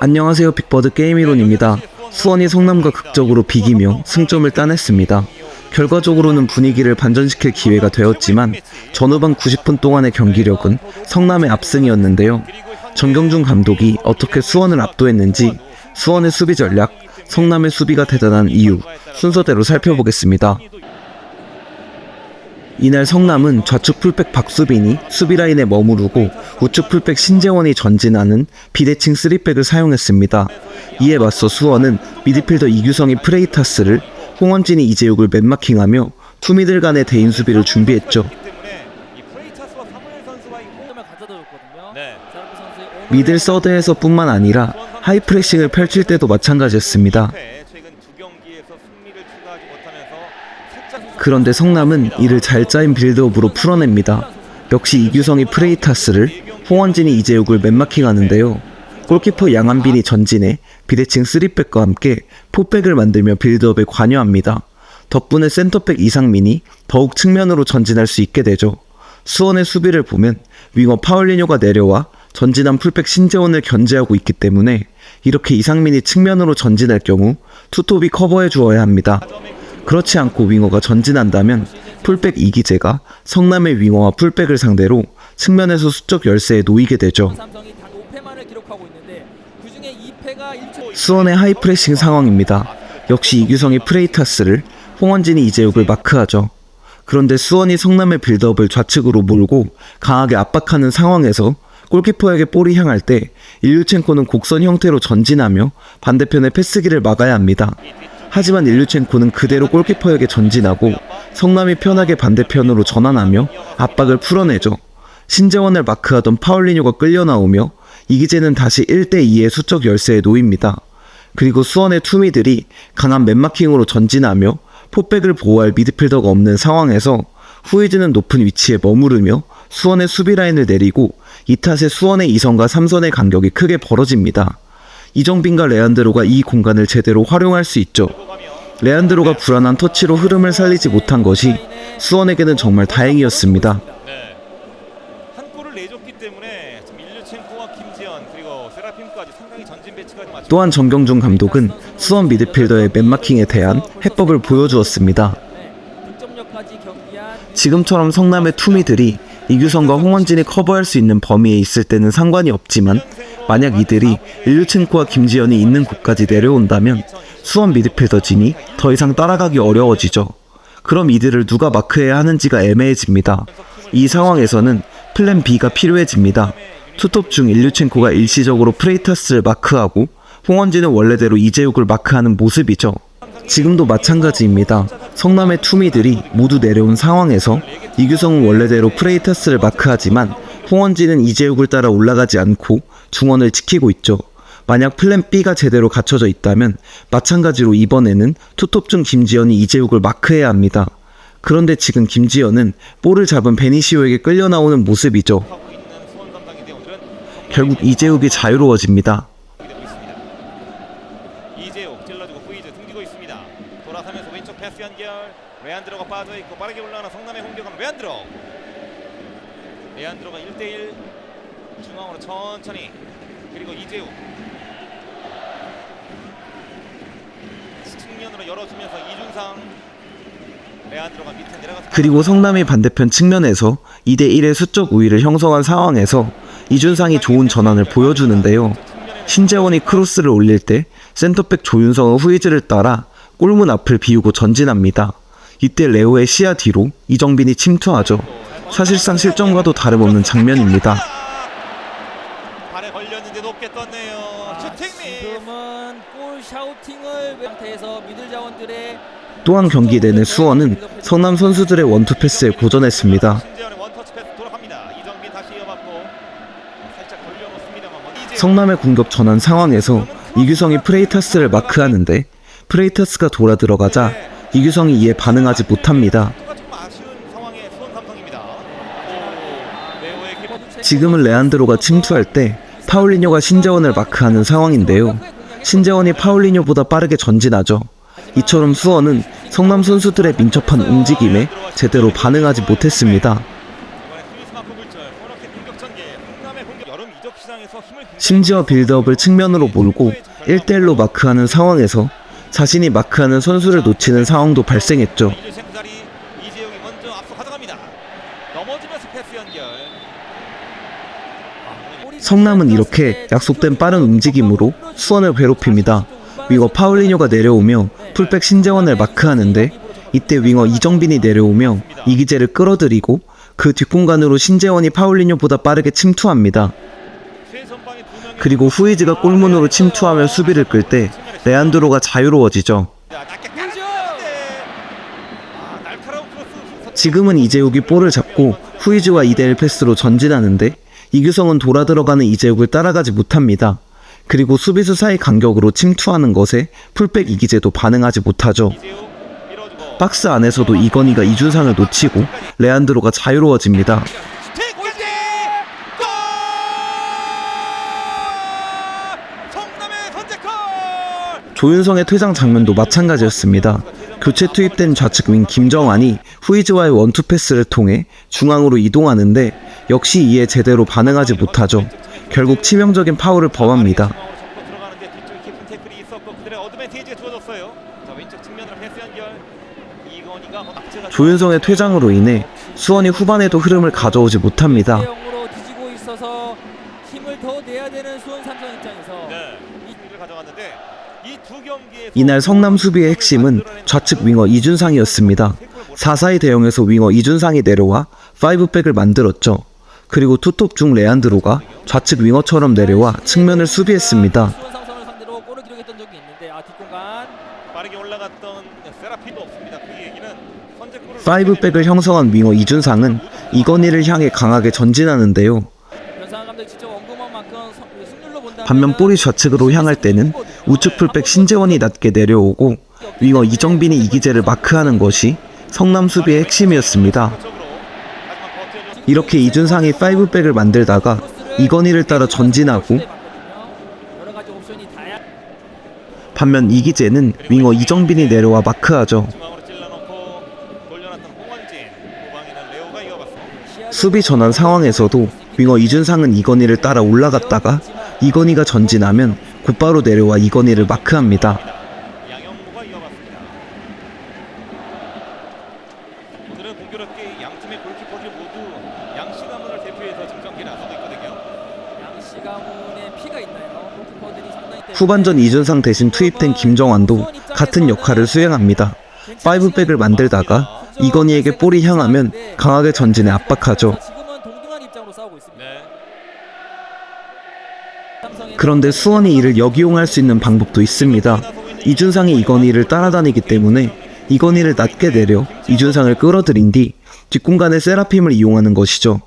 안녕하세요. 빅버드 게임이론입니다. 수원이 성남과 극적으로 비기며 승점을 따냈습니다. 결과적으로는 분위기를 반전시킬 기회가 되었지만 전후반 90분 동안의 경기력은 성남의 압승이었는데요. 정경준 감독이 어떻게 수원을 압도했는지, 수원의 수비 전략, 성남의 수비가 대단한 이유, 순서대로 살펴보겠습니다. 이날 성남은 좌측 풀백 박수빈이 수비라인에 머무르고 우측 풀백 신재원이 전진하는 비대칭 3백을 사용했습니다. 이에 맞서 수원은 미드필더 이규성이 프레이타스를, 홍원진이 이재욱을 맨마킹하며 투미들 간의 대인 수비를 준비했죠. 미들 서드에서 뿐만 아니라 하이프레싱을 펼칠 때도 마찬가지였습니다. 그런데 성남은 이를 잘 짜인 빌드업으로 풀어냅니다. 역시 이규성이 프레이타스를, 홍원진이 이재욱을 맨마킹하는데요. 골키퍼 양한빈이 전진해 비대칭 3백과 함께 4백을 만들며 빌드업에 관여합니다. 덕분에 센터백 이상민이 더욱 측면으로 전진할 수 있게 되죠. 수원의 수비를 보면 윙어 파울리뇨가 내려와 전진한 풀백 신재원을 견제하고 있기 때문에 이렇게 이상민이 측면으로 전진할 경우 투톱이 커버해 주어야 합니다. 그렇지 않고 윙어가 전진한다면 풀백 이기재가 성남의 윙어와 풀백을 상대로 측면에서 수적 열세에 놓이게 되죠. 수원의 하이프레싱 상황입니다. 역시 이규성이 프레이타스를, 홍원진이 이재욱을 마크하죠. 그런데 수원이 성남의 빌드업을 좌측으로 몰고 강하게 압박하는 상황에서 골키퍼에게 볼이 향할 때 일류첸코는 곡선 형태로 전진하며 반대편의 패스기를 막아야 합니다. 하지만 일류첸코는 그대로 골키퍼에게 전진하고 성남이 편하게 반대편으로 전환하며 압박을 풀어내죠. 신재원을 마크하던 파울리뇨가 끌려나오며 이기재는 다시 1대2의 수적 열세에 놓입니다. 그리고 수원의 투미들이 강한 맨마킹으로 전진하며 포백을 보호할 미드필더가 없는 상황에서 후이즈는 높은 위치에 머무르며 수원의 수비라인을 내리고 이 탓에 수원의 2선과 3선의 간격이 크게 벌어집니다. 이정빈과 레안드로가 이 공간을 제대로 활용할 수 있죠. 레안드로가 불안한 터치로 흐름을 살리지 못한 것이 수원에게는 정말 다행이었습니다. 또한 정경준 감독은 수원 미드필더의 맨마킹에 대한 해법을 보여주었습니다. 지금처럼 성남의 투미들이 이규성과 홍원진이 커버할 수 있는 범위에 있을 때는 상관이 없지만 만약 이들이 일류첸코와 김지현이 있는 곳까지 내려온다면 수원 미드필더 진이 더 이상 따라가기 어려워지죠. 그럼 이들을 누가 마크해야 하는지가 애매해집니다. 이 상황에서는 플랜 B가 필요해집니다. 투톱 중 일류첸코가 일시적으로 프레이타스를 마크하고 홍원진은 원래대로 이재욱을 마크하는 모습이죠. 지금도 마찬가지입니다. 성남의 투미들이 모두 내려온 상황에서 이규성은 원래대로 프레이타스를 마크하지만 홍원진은 이재욱을 따라 올라가지 않고 중원을 지키고 있죠. 만약 플랜 B가 제대로 갖춰져 있다면 마찬가지로 이번에는 투톱 중 김지현이 이재욱을 마크해야 합니다. 그런데 지금 김지현은 볼을 잡은 베니시오에게 끌려 나오는 모습이죠. 결국 이재욱이 자유로워집니다. 이재욱 찔러주고 후이즈 등지고 있습니다. 돌아서면서 왼쪽 패스 연결, 레안드로가 빠져있고 빠르게 올라가는 성남의 공격은 레안드로가 1대1 중앙으로 천천히, 그리고 이재욱 측면으로 열어주면서 이준상, 레안드로가 밑에 내려가서, 그리고 성남이 반대편 측면에서 2대1의 수적 우위를 형성한 상황에서 이준상이 좋은 전환을 보여주는데요. 신재원이 크로스를 올릴 때 센터백 조윤성은 후이즈를 따라 골문 앞을 비우고 전진합니다. 이때 레오의 시야 뒤로 이정빈이 침투하죠. 사실상 실점과도 다름없는 장면입니다. 발에 걸렸는데 높게 떴네요. 지금은 골 샤우팅을 상태에서 미들 자원들의 또한 경기 내내 수원은 성남 선수들의 원투 패스에 고전했습니다. 성남의 공격 전환 상황에서 이규성이 프레이타스를 마크하는데 프레이타스가 돌아 들어가자 이규성이 이에 반응하지 못합니다. 지금은 레안드로가 침투할 때 파울리뇨가 신재원을 마크하는 상황인데요. 신재원이 파울리뇨보다 빠르게 전진하죠. 이처럼 수원은 성남 선수들의 민첩한 움직임에 제대로 반응하지 못했습니다. 시장에서 힘을 굉장히 심지어 빌드업을 측면으로 몰고 1대1로 마크하는 상황에서 자신이 마크하는 선수를 놓치는 상황도 발생했죠. 일루첸코 자리 이재용이 먼저 앞서 가져갑니다. 넘어지면서 패스 연결. 성남은 이렇게 약속된 빠른 움직임으로 수원을 괴롭힙니다. 윙어 파울리뇨가 내려오며 풀백 신재원을 마크하는데 이때 윙어 이정빈이 내려오며 이기재를 끌어들이고 그 뒷공간으로 신재원이 파울리뇨보다 빠르게 침투합니다. 최전방에 두 명이 그리고 후이즈가 골문으로 침투하며 수비를 끌 때 레안드로가 자유로워지죠. 낮게 깔아주는데 날카로운 크로스. 지금은 이재욱이 볼을 잡고 후이즈와 2대1 패스로 전진하는데 이규성은 돌아 들어가는 이재욱을 따라가지 못합니다. 그리고 수비수 사이 간격으로 침투하는 것에 풀백 이기재도 반응하지 못하죠. 이재용 밀어주고 박스 안에서도 이건희가 이준상을 놓치고 레안드로가 자유로워집니다. 슈팅까지 골! 성남의 선제골! 조윤성의 퇴장 장면도 마찬가지였습니다. 교체 투입된 좌측 윙 김정환이 후이즈와의 원투 패스를 통해 중앙으로 이동하는데 역시 이에 제대로 반응하지 못하죠. 결국 치명적인 파울을 범합니다. 들어가는데 뒤쪽에 깊은 태클이 있었고 그들의 어드밴티지가 주어졌어요. 자, 왼쪽 측면으로 패스 연결. 이건희가 앞제가 조윤성의 퇴장으로 인해 수원이 후반에도 흐름을 가져오지 못합니다. 0으로 뒤지고 있어서 힘을 더 내야 되는 수원 삼성 입장에서 네, 이 승리를 가져갔는데 이 두 경기에서 이날 성남 수비의 핵심은 좌측 윙어 이준상이었습니다. 4-4-2 대형에서 윙어 이준상이 내려와 5백을 만들었죠. 그리고 투톱 중 레안드로가 좌측 윙어처럼 내려와 측면을 수비했습니다. 수원 삼성을 상대로 골을 기록했던 적이 있는데 뒷공간 빠르게 올라갔던 세라핀도 없습니다. 그 얘기는 선제골을 5백을 형성한 윙어 이준상은 이건희를 향해 강하게 전진하는데요. 변상환 감독이 직접 언급한 만큼 승률로 본다면 반면 볼이 좌측으로 향할 때는 우측 풀백 신재원이 낮게 내려오고 윙어 이정빈이 이기재를 마크하는 것이 성남 수비의 핵심이었습니다. 이렇게 이준상이 5백을 만들다가 이건희를 따라 전진하고 여러 가지 옵션이 다양. 반면 이기재는 윙어 이정빈이 내려와 마크하죠. 중앙으로 찔러놓고 돌려놨던 홍원진, 후방에는 레오가 이어갔습니다. 수비 전환 상황에서도 윙어 이준상은 이건희를 따라 올라갔다가 이건희가 전진하면 곧바로 내려와 이건희를 마크합니다. 양영모가 이어봤습니다. 오늘은 공교롭게 양 팀의 골키퍼들이 모두 양씨 가문을 대표해서 지금 경기에 나서고 있거든요. 양씨 가문에 피가 있나요? 골키퍼들이 상당히 때문에 후반전 이준상 대신 투입된 김정환도 같은 역할을 수행합니다. 5백을 만들다가 이건희에게 볼이 향하면 강하게 전진해 압박하죠. 지금은 동등한 입장으로 싸우고 있습니다. 네. 그런데 수원이 이를 역이용할 수 있는 방법도 있습니다. 이준상이 이건희를 따라다니기 때문에 이건희를 낮게 내려 이준상을 끌어들인 뒤 뒷공간에 세라핌을 이용하는 것이죠.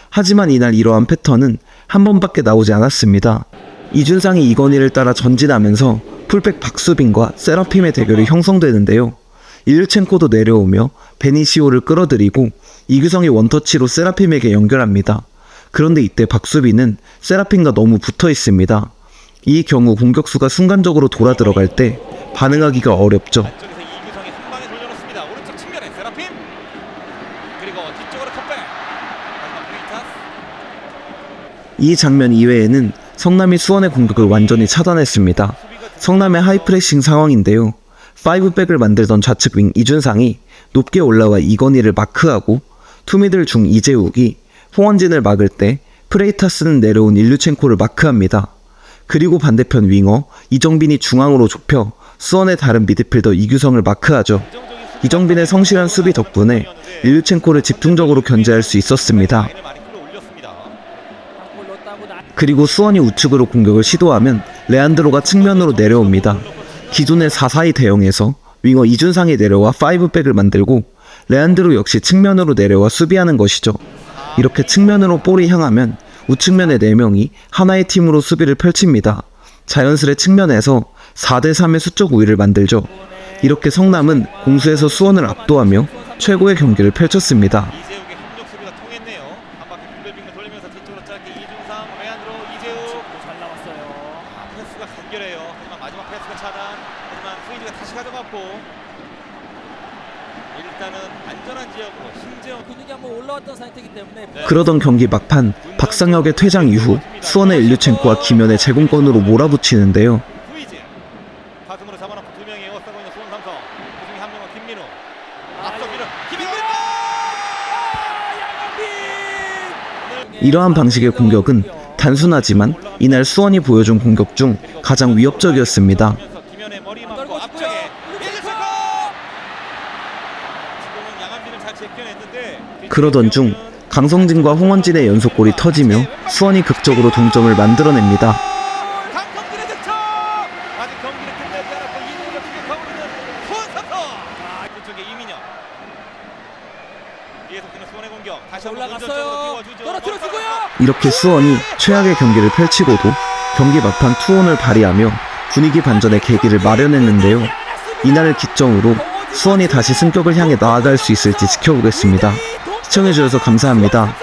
하지만 이날 이러한 패턴은 한 번밖에 나오지 않았습니다. 이준상이 이건희를 따라 전진하면서 풀백 박수빈과 세라핌의 대결이 형성되는데요. 일류첸코도 내려오며 베니시오를 끌어들이고 이규성이 원터치로 세라핌에게 연결합니다. 그런데 이때 박수빈은 세라핌과 너무 붙어 있습니다. 이 경우 공격수가 순간적으로 돌아 들어갈 때 반응하기가 어렵죠. 안쪽에서 이규성이 한 방에 돌려놓습니다. 오른쪽 측면에 세라핌 그리고 뒤쪽으로 컵백. 마지막 브레이타스. 이 장면 이외에는 성남이 수원의 공격을 완전히 차단했습니다. 성남의 하이프레싱 상황인데요. 5백을 만들던 좌측 윙 이준상이 높게 올라와 이건희를 마크하고 투미들 중 이재욱이 홍원진을 막을 때 프레이타스는 내려온 일류첸코를 마크합니다. 그리고 반대편 윙어 이정빈이 중앙으로 좁혀 수원의 다른 미드필더 이규성을 마크하죠. 이정빈의 성실한 수비 덕분에 일류첸코를 집중적으로 견제할 수 있었습니다. 라인을 많이 끌어올렸습니다. 한골 넣었다고 그리고 수원이 우측으로 공격을 시도하면 레안드로가 측면으로 내려옵니다. 기존의 4-4-2 대형에서 윙어 이준상이 내려와 5백을 만들고 레안드로 역시 측면으로 내려와 수비하는 것이죠. 이렇게 측면으로 볼이 향하면 우측면의 4명이 하나의 팀으로 수비를 펼칩니다. 자연스레 측면에서 4대3의 수적 우위를 만들죠. 이렇게 성남은 공수에서 수원을 압도하며 최고의 경기를 펼쳤습니다. 이재욱의 협력 수비가 통했네요. 한 바퀴 빙글빙글 돌리면서 뒤쪽으로 짧게 이준상, 레안드로, 이재욱. 잘 나왔어요. 패스가 간결해요. 하지만 마지막 패스가 차단. 하지만 후이즈가 다시 가져갔고 일단은 안전한 지역으로 신재영 근육이 한번 올라왔던 상태이기 때문에 그러던 경기 막판 박상혁의 퇴장 이후 수원의 일류첸코와 김현의 제공권으로 몰아붙이는데요. 후이지 가슴으로 잡아놓고 두 명이 에워싸고 있는 수원 삼성. 그중에 한 명은 김민우. 앞서 밀어 김민우. 이러한 방식의 공격은 단순하지만 이날 수원이 보여준 공격 중 가장 위협적이었습니다. 김현의 머리 맞고 앞쪽에 일류첸코. 지금은 양한빈을 잘 제껴냈는데 그러던 중 강성진과 홍원진의 연속골이 터지며 수원이 극적으로 동점을 만들어냅니다. 강성진의 득점! 아직 경기를 끝내지 않았고 2대1로 추격하고 있는 수원 삼성! 이쪽에 이민혁. 계속되는 수원의 공격. 다시 한번 올라갔어요. 떨어뜨려주고요. 이렇게 수원이 최악의 경기를 펼치고도 경기 막판 투혼을 발휘하며 분위기 반전의 계기를 마련했는데요. 이날을 기점으로 수원이 다시 승격을 향해 나아갈 수 있을지 지켜보겠습니다. 시청해주셔서 감사합니다.